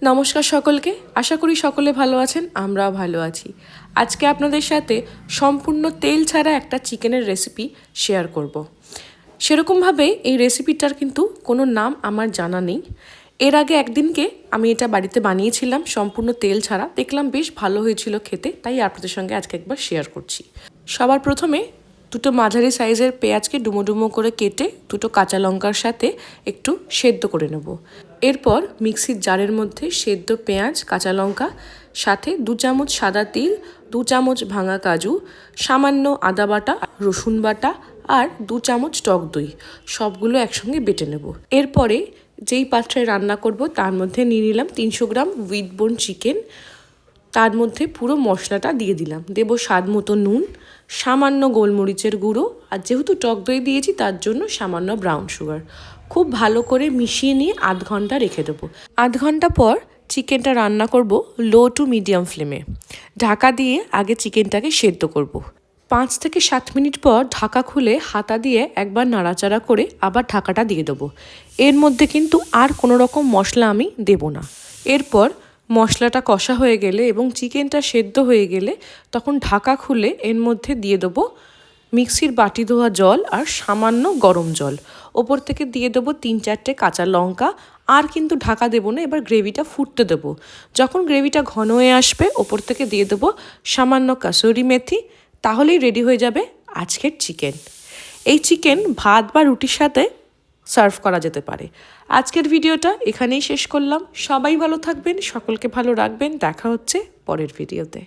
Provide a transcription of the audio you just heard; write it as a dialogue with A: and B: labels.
A: নমস্কার সকলকে, আশা করি সকলে ভালো আছেন, আমরাও ভালো আছি। আজকে আপনাদের সাথে সম্পূর্ণ তেল ছাড়া একটা চিকেনের রেসিপি শেয়ার করব। সেরকমভাবে এই রেসিপিটার কিন্তু কোনো নাম আমার জানা নেই। এর আগে একদিনকে আমি এটা বাড়িতে বানিয়েছিলাম সম্পূর্ণ তেল ছাড়া, দেখলাম বেশ ভালো হয়েছিল খেতে, তাই আপনাদের সঙ্গে আজকে একবার শেয়ার করছি। সবার প্রথমে দুটো মাঝারি সাইজের পেঁয়াজকে ডুমো ডুমো করে কেটে দুটো কাঁচা লঙ্কার সাথে একটু সেদ্ধ করে নেব। এরপর মিক্সির জারের মধ্যে সেদ্ধ পেঁয়াজ, কাঁচা লঙ্কা, সাথে 2 চামচ সাদা তিল, 2 চামচ ভাঙা কাজু, সামান্য আদা বাটা, রসুন বাটা আর 2 চামচ টক দই সবগুলো একসঙ্গে বেটে নেব। এরপরে যেই পাত্রে রান্না করব তার মধ্যে নিয়ে নিলাম 300 গ্রাম উইথ বোন চিকেন। তার মধ্যে পুরো মশলাটা দিয়ে দিলাম, দেবো স্বাদ মতো নুন, সামান্য গোলমরিচের গুঁড়ো, আর যেহেতু টক দই দিয়েছি তার জন্য সামান্য ব্রাউন সুগার। খুব ভালো করে মিশিয়ে নিয়ে আধ ঘন্টা রেখে দেবো। আধ ঘন্টা পর চিকেনটা রান্না করব লো টু মিডিয়াম ফ্লেমে। ঢাকা দিয়ে আগে চিকেনটাকে সেদ্ধ করব। 5 থেকে 7 মিনিট পর ঢাকা খুলে হাতা দিয়ে একবার নাড়াচাড়া করে আবার ঢাকাটা দিয়ে দেবো। এর মধ্যে কিন্তু আর কোনো রকম মশলা আমি দেব না। এরপর মশলাটা কষা হয়ে গেলে এবং চিকেনটা সেদ্ধ হয়ে গেলে তখন ঢাকা খুলে এর মধ্যে দিয়ে দেবো মিক্সির বাটি ধোয়া জল আর সামান্য গরম জল। ওপর থেকে দিয়ে দেবো 3-4টে কাঁচা লঙ্কা, আর কিন্তু ঢাকা দেবো না। এবার গ্রেভিটা ফুটতে দেবো। যখন গ্রেভিটা ঘন হয়ে আসবে ওপর থেকে দিয়ে দেবো সামান্য কাসুরি মেথি। তাহলেই রেডি হয়ে যাবে আজকের চিকেন। এই চিকেন ভাত বা রুটির সাথে সার্ভ করা যেতে পারে। আজকের ভিডিওটা এখানেই শেষ করলাম। সবাই ভালো থাকবেন, সকলকে ভালো রাখবেন। দেখা হচ্ছে পরের ভিডিওতে।